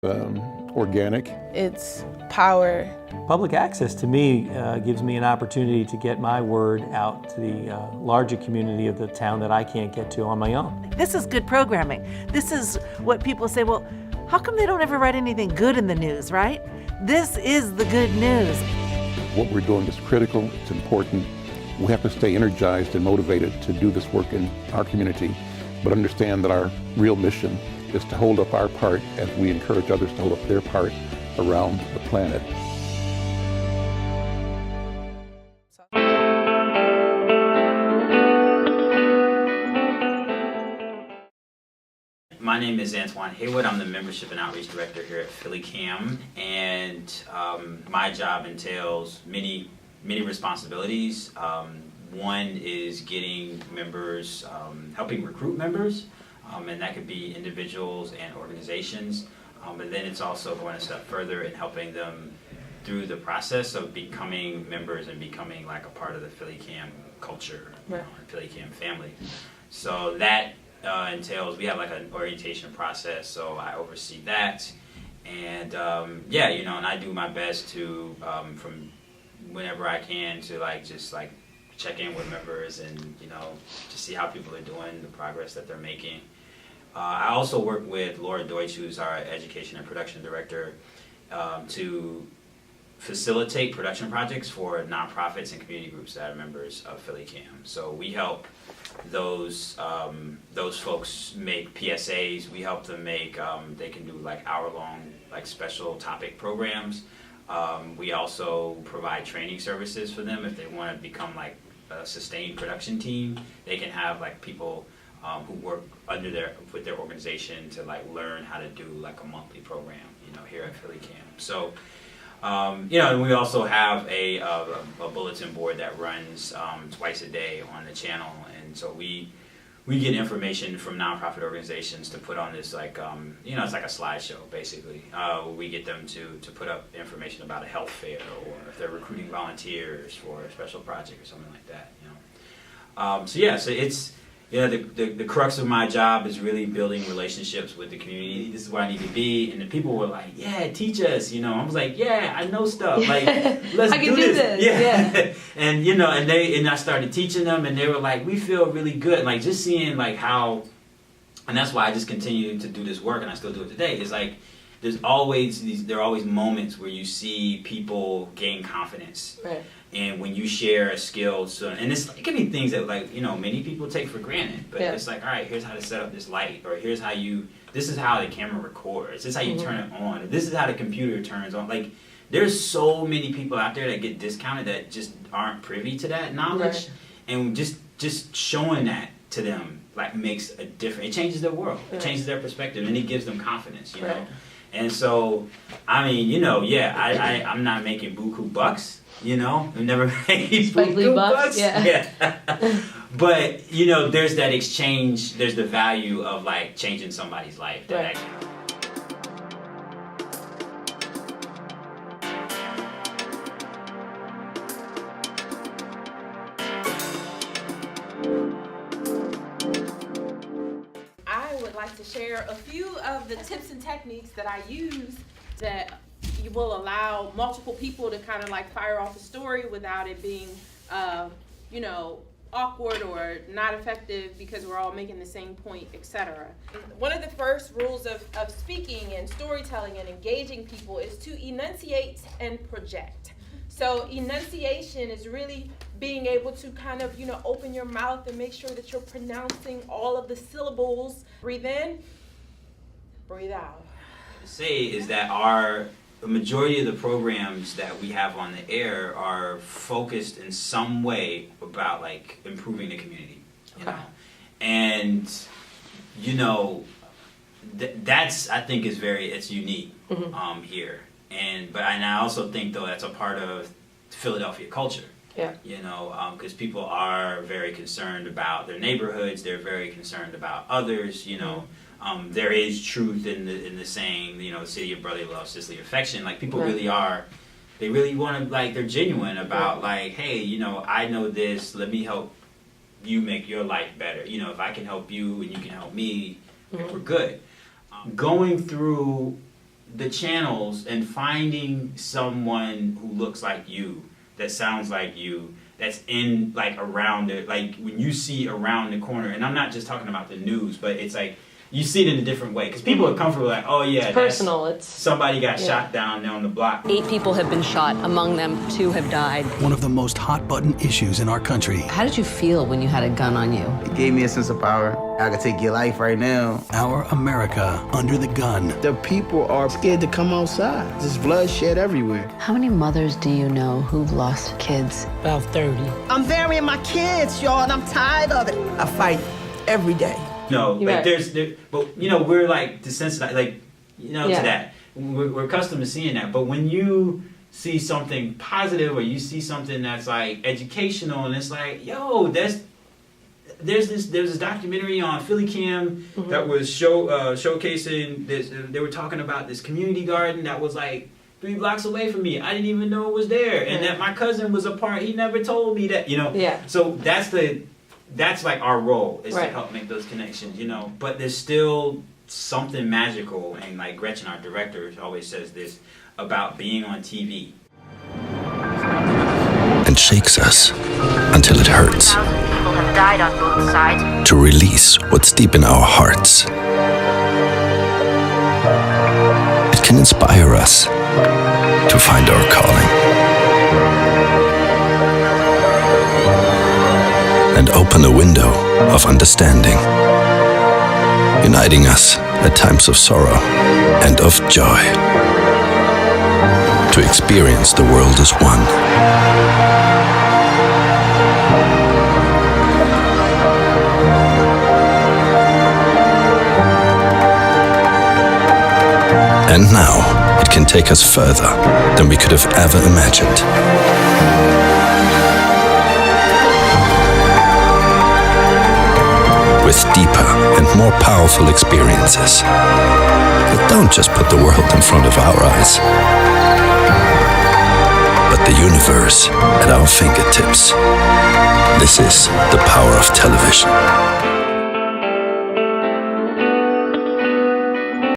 Organic. It's power. Public access to me gives me an opportunity to get my word out to the larger community of the town that I can't get to on my own. This is good programming. This is what people say, well, how come they don't ever write anything good in the news, right? This is the good news. What we're doing is critical, it's important. We have to stay energized and motivated to do this work in our community, but understand that our real mission is to hold up our part as we encourage others to hold up their part around the planet. My name is Antoine Haywood. I'm the Membership and Outreach Director here at PhillyCam, and my job entails many responsibilities. One is getting members, helping recruit members, and that could be individuals and organizations. But then it's also going a step further in helping them through the process of becoming members and becoming like a part of the PhillyCam culture, and PhillyCam family. So that entails, we have like an orientation process, so I oversee that. And yeah, and I do my best to, from whenever I can, to just check in with members and, to see how people are doing, the progress that they're making. I also work with Laura Deutsch, who's our Education and Production Director, to facilitate production projects for nonprofits and community groups that are members of PhillyCam. So we help those folks make PSAs. We help them make, they can do hour-long special topic programs. We also provide training services for them if they want to become a sustained production team. They can have people who work with their organization to learn how to do a monthly program, here at PhillyCam. So, and we also have a bulletin board that runs twice a day on the channel, and so we get information from nonprofit organizations to put on this it's like a slideshow basically. We get them to put up information about a health fair, or if they're recruiting volunteers for a special project or something like that. So yeah, so it's the crux of my job is really building relationships with the community. This is where I need to be, and the people were like, "Yeah, teach us." I was like, "Yeah, I know stuff. Let's do this." Yeah. and I started teaching them, and they were like, "We feel really good." Just seeing how, and that's why I just continue to do this work, and I still do it today. Is there are always moments where you see people gain confidence. Right. And when you share a skill, and it can be things that many people take for granted, but it's all right, here's how to set up this light, or this is how the camera records, this is how you turn it on, or this is how the computer turns on. There's so many people out there that get discounted that just aren't privy to that knowledge, and just showing that to them makes a difference. It changes their world, it changes their perspective, and it gives them confidence, know. And so, I'm not making buku bucks. I've never made buku bucks. Yeah. But, there's that exchange, there's the value of changing somebody's life. Right. I would like to share a few of the tips and techniques that I use that you will allow multiple people to kind of fire off a story without it being, awkward or not effective because we're all making the same point, etc. One of the first rules of speaking and storytelling and engaging people is to enunciate and project. So enunciation is really being able to kind of, open your mouth and make sure that you're pronouncing all of the syllables. Breathe in, breathe out. To say is that the majority of the programs that we have on the air are focused in some way about improving the community, and that's I think is it's unique here, but I also think though that's a part of Philadelphia culture. Yeah. Because people are very concerned about their neighborhoods, they're very concerned about others, there is truth in the saying, city of brotherly love, sisterly affection. People really are, they really want to, they're genuine about, hey, I know this, let me help you make your life better. If I can help you and you can help me, we're good. Going through the channels and finding someone who looks like you, that sounds like you, that's in like around it, like when you see around the corner, and I'm not just talking about the news, but it's like you see it in a different way because people are comfortable like, oh yeah, It's personal. It's somebody got shot down there on the block. 8 people have been shot. Among them, 2 have died. One of the most hot-button issues in our country. How did you feel when you had a gun on you? It gave me a sense of power. I could take your life right now. Our America under the gun. The people are scared to come outside. There's bloodshed everywhere. How many mothers do you know who've lost kids? About 30. I'm burying my kids, y'all, and I'm tired of it. I fight every day. No, You're like right. but you know, we're like desensitized, like, you know, Yeah. to that. We're accustomed to seeing that. But when you see something positive or you see something that's like educational and it's like, yo, there's this documentary on PhillyCam that was showcasing this. They were talking about this community garden that was like 3 blocks away from me. I didn't even know it was there, and that my cousin was a part. He never told me that, you know. Yeah. So that's like our role is Right. to help make those connections, you know. But there's still something magical, and like Gretchen, our director, always says this about being on TV. And shakes us until it hurts. People have died on both sides. To release what's deep in our hearts. It can inspire us to find our calling. And open a window of understanding, uniting us at times of sorrow and of joy, to experience the world as one. And now, it can take us further than we could have ever imagined. With deeper and more powerful experiences that don't just put the world in front of our eyes, but the universe at our fingertips. This is the power of television.